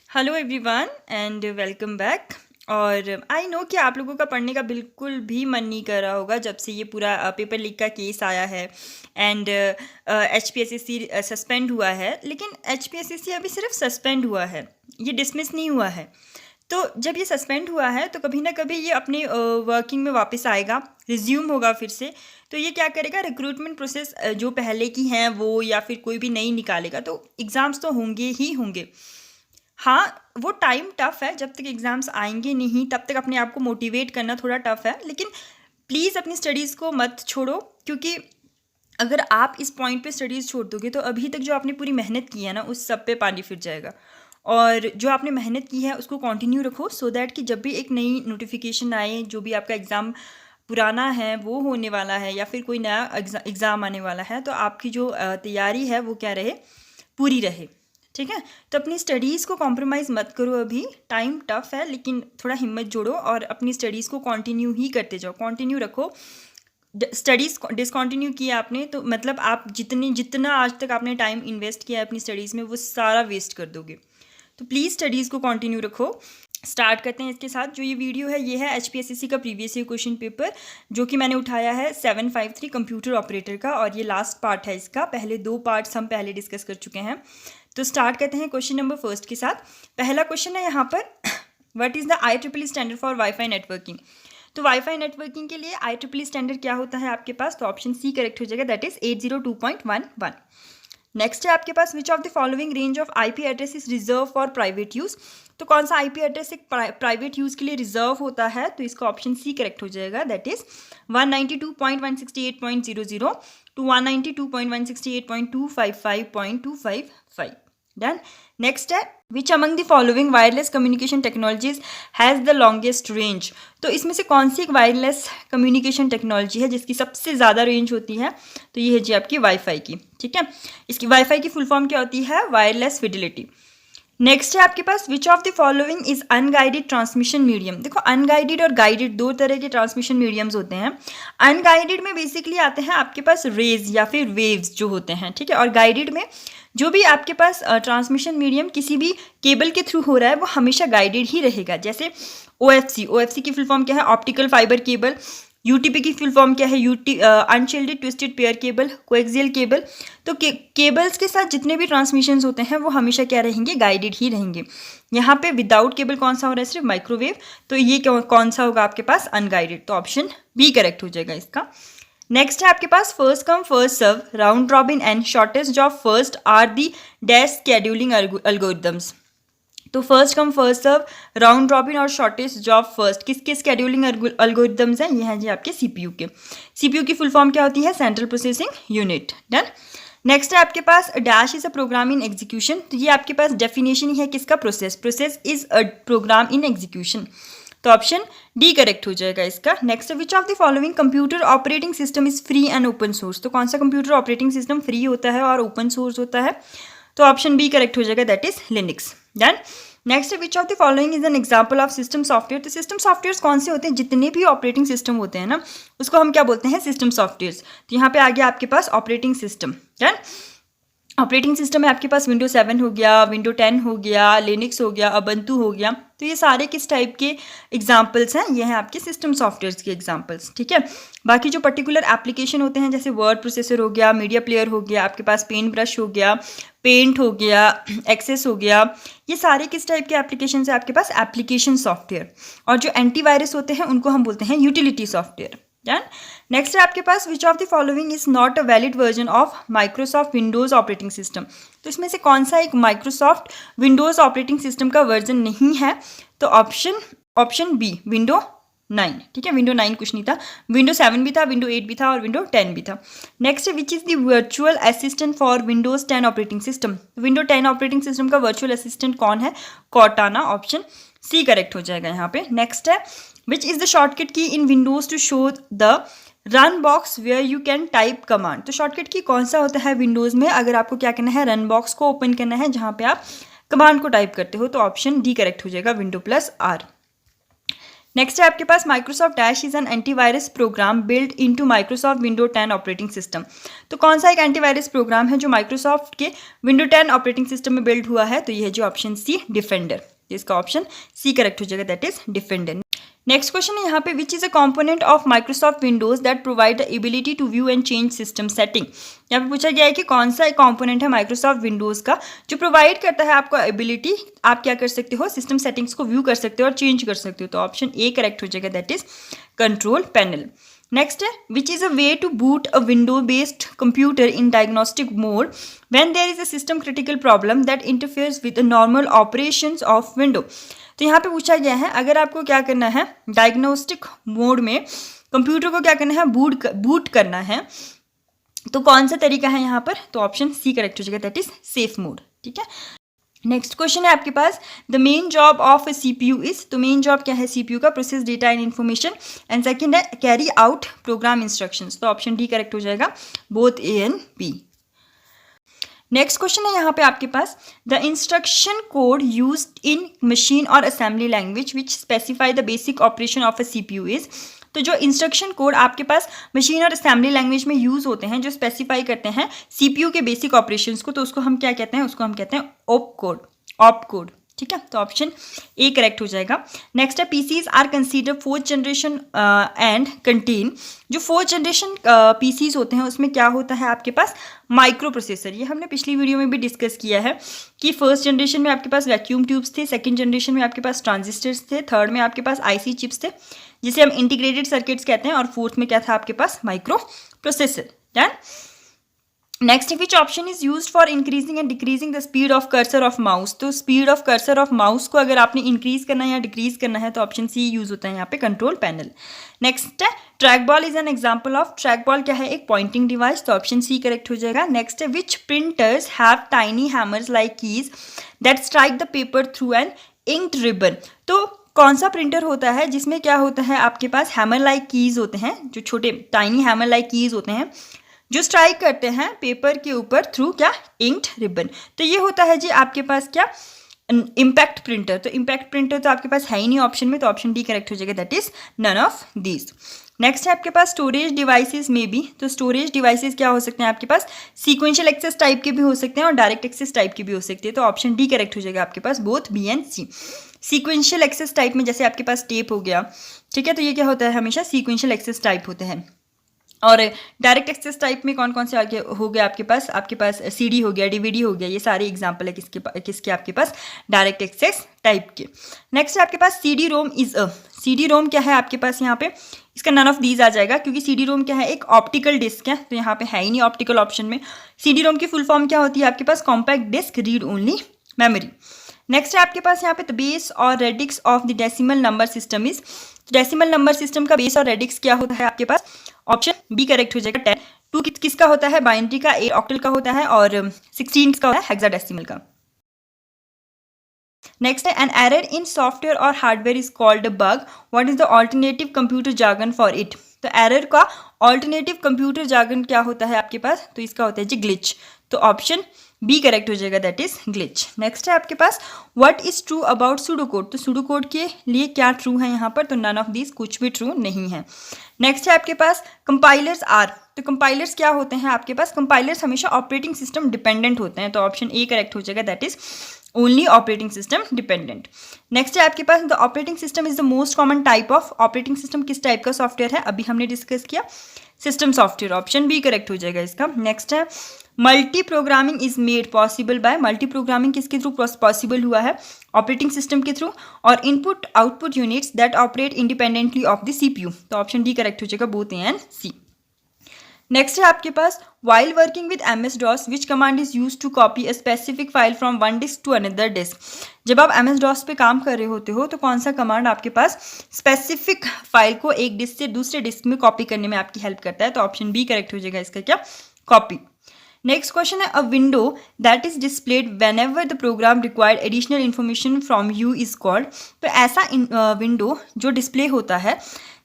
Hello everyone and welcome back. और I know कि आप लोगों का पढ़ने का बिल्कुल भी मन नहीं कर रहा होगा जब से ये पूरा पेपर लीक का केस आया है एंड HPSSC सस्पेंड हुआ है। लेकिन HPSSC अभी सिर्फ सस्पेंड हुआ है, ये डिसमिस नहीं हुआ है। तो जब ये सस्पेंड हुआ है तो कभी ना कभी ये अपने वर्किंग में वापस आएगा, रिज्यूम होगा फिर से। तो ये क्या करेगा, रिक्रूटमेंट प्रोसेस जो पहले की हैं वो या फिर कोई भी नई निकालेगा, तो एग्ज़ाम्स तो होंगे ही होंगे। हाँ, वो टाइम टफ़ है, जब तक एग्ज़ाम्स आएंगे नहीं तब तक अपने आप को मोटिवेट करना थोड़ा टफ़ है। लेकिन प्लीज़ अपनी स्टडीज़ को मत छोड़ो, क्योंकि अगर आप इस पॉइंट पे स्टडीज़ छोड़ दोगे तो अभी तक जो आपने पूरी मेहनत की है ना, उस सब पे पानी फिर जाएगा। और जो आपने मेहनत की है उसको कंटिन्यू रखो, सो दैट कि जब भी एक नई नोटिफिकेशन आए, जो भी आपका एग्ज़ाम पुराना है वो होने वाला है या फिर कोई नया एग्ज़ाम आने वाला है, तो आपकी जो तैयारी है वो क्या रहे, पूरी रहे। ठीक है, तो अपनी स्टडीज़ को कॉम्प्रोमाइज़ मत करो। अभी टाइम टफ़ है, लेकिन थोड़ा हिम्मत जोड़ो और अपनी स्टडीज़ को कंटिन्यू ही करते जाओ, कंटिन्यू रखो। स्टडीज़ डिसकंटिन्यू किया आपने तो मतलब आप जितना आज तक आपने टाइम इन्वेस्ट किया है अपनी स्टडीज़ में, वो सारा वेस्ट कर दोगे। तो प्लीज़ स्टडीज़ को कंटिन्यू रखो। स्टार्ट करते हैं इसके साथ। जो ये वीडियो है ये है HPSSC का प्रीवियस ईयर क्वेश्चन पेपर, जो कि मैंने उठाया है 753 कंप्यूटर ऑपरेटर का, और ये लास्ट पार्ट है इसका। पहले 2 पार्ट्स हम पहले डिस्कस कर चुके हैं। तो स्टार्ट करते हैं क्वेश्चन नंबर फर्स्ट के साथ। पहला क्वेश्चन है यहाँ पर, what is the IEEE standard for wifi networking. तो वाईफाई नेटवर्किंग के लिए IEEE स्टैंडर्ड क्या होता है आपके पास, तो ऑप्शन सी करेक्ट हो जाएगा, दैट इज 802.11। नेक्स्ट है आपके पास, which of the following range of IP address is reserve for private use. तो कौन सा IP एड्रेस एक प्राइवेट यूज़ के लिए रिजर्व होता है, तो इसका ऑप्शन सी करेक्ट हो जाएगा, that is 192.168.00 to 192.168.255.255। Done. Next है, which among the following wireless communication technologies has the longest range. तो इसमें से कौन सी एक वायरलेस कम्युनिकेशन टेक्नोलॉजी है जिसकी सबसे ज़्यादा रेंज होती है, तो ये है जी आपकी वाईफाई की। ठीक है, इसकी वाईफाई की फुल फॉर्म क्या होती है, वायरलेस फिडिलिटी। नेक्स्ट है आपके पास, which of the following is unguided transmission medium. देखो, अनगाइडेड और गाइडेड दो तरह के ट्रांसमिशन मीडियम्स होते हैं। अनगाइडेड में बेसिकली आते हैं आपके पास रेज या फिर वेव्स जो होते हैं, ठीक है, और गाइडेड में जो भी आपके पास ट्रांसमिशन मीडियम किसी भी केबल के थ्रू हो रहा है वो हमेशा गाइडेड ही रहेगा। जैसे OFC की फुल फॉर्म क्या है, ऑप्टिकल फाइबर केबल। UTP की फुल फॉर्म क्या है, unshielded twisted pair cable, coaxial cable. तो केबल्स के साथ जितने भी ट्रांसमिशंस होते हैं वो हमेशा क्या रहेंगे, गाइडेड ही रहेंगे। यहाँ पे विदाउट केबल कौन सा हो रहा है, सिर्फ माइक्रोवेव। तो ये कौन सा होगा आपके पास, अनगाइडेड। तो ऑप्शन बी करेक्ट हो जाएगा इसका। नेक्स्ट है आपके पास, first come first serve, round robin and shortest job first are the dash scheduling algorithms. तो first come first serve, round robin और शॉर्टेस्ट जॉब फर्स्ट किसके स्केड्यूलिंग एल्गोरिदम्स हैं, ये हैं जी आपके CPU के। CPU की फुल फॉर्म क्या होती है, central processing unit. Done. Next है आपके पास, dash is a program in execution. तो ये आपके पास डेफिनेशन ही है किसका, process is a program in execution. तो ऑप्शन डी करेक्ट हो जाएगा इसका। Next, which of the following computer operating system is free and open source. तो कौन सा कंप्यूटर ऑपरेटिंग सिस्टम फ्री होता है और ओपन सोर्स होता है, तो ऑप्शन बी करेक्ट हो जाएगा, that is Linux. Done. Next, which of the following is an example of system software. तो सिस्टम सॉफ्टवेयर कौन से होते हैं, जितने भी ऑपरेटिंग सिस्टम होते हैं ना उसको हम क्या बोलते हैं, सिस्टम सॉफ्टवेयर। तो यहाँ पे आ गया आपके पास operating system. Done. Operating system है आपके पास विंडोज 7 हो गया, विंडो 10 हो गया, लिनक्स हो गया, अबंतु हो गया। तो ये सारे किस टाइप के एग्जाम्पल्स हैं, ये हैं आपके सिस्टम सॉफ्टवेयर्स के एग्जाम्पल्स। ठीक है, बाकी जो पर्टिकुलर एप्लीकेशन होते हैं जैसे वर्ड प्रोसेसर हो गया, मीडिया प्लेयर हो गया, आपके पास पेन ब्रश हो गया, पेंट हो गया, एक्सेस हो गया, ये सारे किस टाइप के एप्लीकेशन है आपके पास, एप्लीकेशन सॉफ्टवेयर। और जो एंटीवायरस होते हैं उनको हम बोलते हैं यूटिलिटी सॉफ्टवेयर। डन। नेक्स्ट है आपके पास, which of the following is not a valid version of Microsoft Windows operating system. तो इसमें से कौन सा एक माइक्रोसॉफ्ट विंडोज ऑपरेटिंग सिस्टम का वर्जन नहीं है, तो ऑप्शन बी विंडो 9। ठीक है, विंडो 9 कुछ नहीं था, विंडो 7 भी था, विंडो 8 भी था और विंडो 10 भी था। Next, which is the virtual assistant for Windows 10 operating system. Window 10 operating system का वर्चुअल असिस्टेंट कौन है, कॉर्टाना। ऑप्शन सी करेक्ट हो जाएगा यहाँ पे। नेक्स्ट है, which is the shortcut key in Windows to show the run box where you can type command। तो shortcut की कौन सा होता है विंडोज़ में, अगर आपको क्या करना है, रन बॉक्स को ओपन करना है जहाँ पे आप कमांड को टाइप करते हो, तो ऑप्शन डी करेक्ट हो जाएगा, विंडो +R। नेक्स्ट है आपके पास Microsoft dash is an antivirus program build into Microsoft window 10 operating system. तो कौन सा एक एंटीवायरस प्रोग्राम है जो माइक्रोसॉफ्ट के विंडो 10 ऑपरेटिंग सिस्टम में बिल्ड हुआ है? तो ये है जो ऑप्शन सी, डिफेंडर। इसका ऑप्शन सी करेक्ट हो जाएगा, that is defender. Next question है यहाँ पे, which is a component of Microsoft Windows that provide the ability to view and change system setting. यहाँ पे पूछा गया है कि कौन सा एक कंपोनेंट है माइक्रोसॉफ्ट विंडोज का जो प्रोवाइड करता है आपको एबिलिटी, आप क्या कर सकते हो, सिस्टम सेटिंग्स को व्यू कर सकते हो और चेंज कर सकते हो। तो ऑप्शन ए करेक्ट हो जाएगा, that is control panel. Next है, which is a way to boot a window based computer in diagnostic mode when there is a system critical problem that interferes with the normal operations of window. तो यहाँ पे पूछा गया है, अगर आपको क्या करना है, डायग्नोस्टिक मोड में कंप्यूटर को क्या करना है, बूट करना है, तो कौन सा तरीका है यहाँ पर? तो ऑप्शन सी करेक्ट हो जाएगा, दैट इज सेफ मोड। ठीक है, नेक्स्ट क्वेश्चन है आपके पास, the main job of a CPU is. तो मेन जॉब क्या है सीपीयू का? Process data and information, and second है कैरी आउट प्रोग्राम इंस्ट्रक्शंस। तो ऑप्शन डी करेक्ट हो जाएगा, both A and B. Next question है यहाँ पे आपके पास, the instruction code used in machine और assembly language which specify the basic operation of a CPU is. तो जो इंस्ट्रक्शन कोड आपके पास मशीन और असेंबली लैंग्वेज में यूज होते हैं, जो स्पेसिफाई करते हैं सीपीयू के बेसिक ऑपरेशंस को, तो उसको हम क्या कहते हैं? उसको हम कहते हैं ऑप कोड। ठीक है, तो ऑप्शन ए करेक्ट हो जाएगा। नेक्स्ट है, PCs are consider fourth generation and contain. जो फोर्थ जनरेशन पीसीज होते हैं उसमें क्या होता है आपके पास? Micro processor. ये हमने पिछली वीडियो में भी डिस्कस किया है कि फर्स्ट जनरेशन में आपके पास वैक्यूम ट्यूब्स थे, सेकंड जनरेशन में आपके पास ट्रांजिस्टर्स थे, थर्ड में आपके पास आईसी चिप्स थे जिसे हम इंटीग्रेटेड सर्किट्स कहते हैं, और फोर्थ में क्या था आपके पास? Microprocessor. Done. Next, which option is used for increasing and decreasing the speed of cursor of mouse. तो speed of cursor of mouse को अगर आपने इंक्रीज करना है या डिक्रीज करना है तो ऑप्शन सी यूज होता है यहाँ पे, कंट्रोल पैनल। नेक्स्ट है, trackball is an example of. Trackball क्या है? एक पॉइंटिंग डिवाइस। तो ऑप्शन सी करेक्ट हो जाएगा। नेक्स्ट है, which printers have tiny hammers like keys that strike the paper through an inked ribbon. तो कौन सा प्रिंटर होता है जिसमें क्या होता है आपके पास? हैमर लाइक कीज होते हैं, जो छोटे टाइनी हैमर लाइक कीज होते हैं जो स्ट्राइक करते हैं पेपर के ऊपर थ्रू क्या? Inked ribbon. तो ये होता है जी आपके पास क्या? Impact printer. तो इम्पैक्ट प्रिंटर तो आपके पास है ही नहीं ऑप्शन में, तो ऑप्शन डी करेक्ट हो जाएगा, that is none of these. Next है आपके पास, स्टोरेज डिवाइसेस में भी। तो स्टोरेज डिवाइसेस क्या हो सकते हैं आपके पास? सीक्वेंशियल एक्सेस टाइप के भी हो सकते हैं और डायरेक्ट एक्सेस टाइप के भी हो सकते हैं। तो ऑप्शन डी करेक्ट हो जाएगा आपके पास, both B and C. Sequential access type में जैसे आपके पास टेप हो गया, ठीक है, तो ये क्या होता है? हमेशा सीक्वेंशियल एक्सेस टाइप होते हैं। और डायरेक्ट एक्सेस टाइप में कौन कौन से आगे हो गया आपके पास सीडी हो गया, डीवीडी हो गया, ये सारे एग्जांपल है किसके आपके पास? डायरेक्ट एक्सेस टाइप के। नेक्स्ट है आपके पास, CD ROM is a. CD ROM क्या है आपके पास यहाँ पे? इसका नन ऑफ दीज आ जाएगा, क्योंकि सीडी रोम क्या है? एक ऑप्टिकल डिस्क है, तो यहाँ पे है ही नहीं ऑप्टिकल ऑप्शन में। सीडी रोम की फुल फॉर्म क्या होती है आपके पास? Compact disc read only memory. Next है आपके पास यहाँ पे, द बेस और radix of the decimal number system is. Decimal number system का बेस और रेडिक्स क्या होता है आपके पास? ऑप्शन बी करेक्ट हो जाएगा, 10। 2 किसका होता है? बाइनरी का। 8 ऑक्टल का होता है, और 16 किसका होता है? हेक्साडेसिमल का। नेक्स्ट है, एन एरर इन सॉफ्टवेयर और hardware is called a bug, what is the alternative computer jargon for it. तो एरर का ऑल्टरनेटिव कंप्यूटर जार्गन क्या होता है आपके पास? तो इसका होता है जी ग्लिच। तो ऑप्शन बी करेक्ट हो जाएगा, दैट इज ग्लिच। नेक्स्ट है आपके पास, what is true about pseudocode. तो सूडोकोड के लिए क्या ट्रू है यहाँ पर? तो नन ऑफ दिस, कुछ भी ट्रू नहीं है। नेक्स्ट है आपके पास, कंपाइलर्स आर। तो कंपाइलर्स क्या होते हैं आपके पास? कंपाइलर्स हमेशा ऑपरेटिंग सिस्टम डिपेंडेंट होते हैं, तो ऑप्शन ए करेक्ट हो जाएगा, that is only operating system dependent. Next है आपके पास, the operating system is the most common type of. Operating system किस टाइप का सॉफ्टवेयर है? अभी हमने डिस्कस किया, system software. Option B correct हो जाएगा इसका। नेक्स्ट है, multi programming is made possible by. Multi programming किसके थ्रू पॉसिबल हुआ है? ऑपरेटिंग सिस्टम के थ्रू। और input output units that operate independently of the CPU. तो ऑप्शन डी करेक्ट हो जाएगा, both A and C. Next है आपके पास, while working with MS-DOS which command is use to copy a specific file from one disk to another disk. जब आप MS-DOS पे काम कर रहे होते हो तो कौन सा कमांड आपके पास स्पेसिफिक फाइल को एक डिस्क से दूसरे डिस्क में कॉपी करने में आपकी हेल्प करता है? तो ऑप्शन बी करेक्ट हो जाएगा इसका, क्या? कॉपी। नेक्स्ट क्वेश्चन है, a window that is displayed whenever the program required additional information from you is called. तो ऐसा विंडो जो डिस्प्ले होता है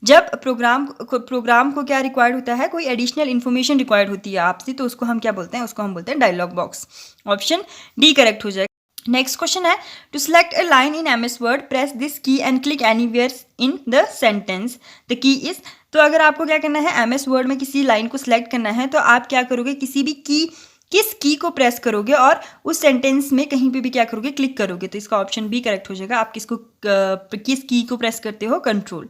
जब प्रोग्राम को क्या रिक्वायर्ड होता है? कोई एडिशनल इन्फॉर्मेशन रिक्वायर्ड होती है आपसे, तो उसको हम क्या बोलते हैं? उसको हम बोलते हैं dialog box. Option D correct हो जाएगा। नेक्स्ट क्वेश्चन है to select a line in MS Word press this key and click anywhere in the sentence the key is. तो अगर आपको क्या करना है, MS वर्ड में किसी लाइन को सिलेक्ट करना है तो आप क्या करोगे, किसी भी किस की को प्रेस करोगे और उस सेंटेंस में कहीं पे भी क्या करोगे, क्लिक करोगे। तो इसका ऑप्शन बी करेक्ट हो जाएगा। आप किस की को प्रेस करते हो, कंट्रोल।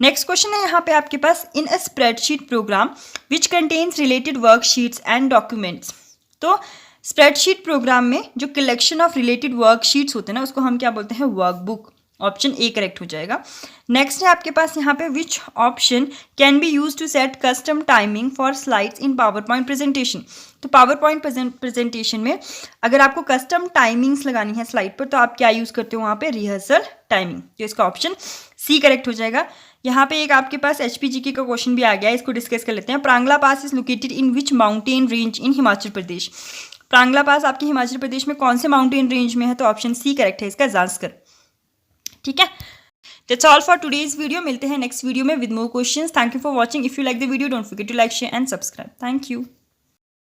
नेक्स्ट क्वेश्चन है यहाँ पे आपके पास in a spreadsheet program which contains related worksheets and documents. तो स्प्रेडशीट प्रोग्राम में जो कलेक्शन ऑफ रिलेटेड वर्कशीट्स होते हैं ना, उसको हम क्या बोलते हैं, वर्कबुक। ऑप्शन ए करेक्ट हो जाएगा। नेक्स्ट है आपके पास यहाँ पे which option can be use to set custom timing for slides in PowerPoint presentation. तो पावर पॉइंट प्रेजेंटेशन में अगर आपको कस्टम टाइमिंग्स लगानी है स्लाइड पर तो आप क्या यूज़ करते हो वहाँ पे, रिहर्सल टाइमिंग। तो इसका ऑप्शन सी करेक्ट हो जाएगा। यहाँ पे एक आपके पास HPGK का क्वेश्चन भी आ गया है, इसको डिस्कस कर लेते हैं। Parang La pass is located in which mountain range in Himachal Pradesh. Parang La pass आपके हिमाचल प्रदेश में कौन से माउंटेन रेंज में है, तो ऑप्शन सी करेक्ट है इसका, जांस्कर। ठीक है, that's all for today's video. मिलते हैं नेक्स्ट वीडियो में with more questions. Thank you for watching. If you like the video don't forget to like, share and subscribe. Thank you.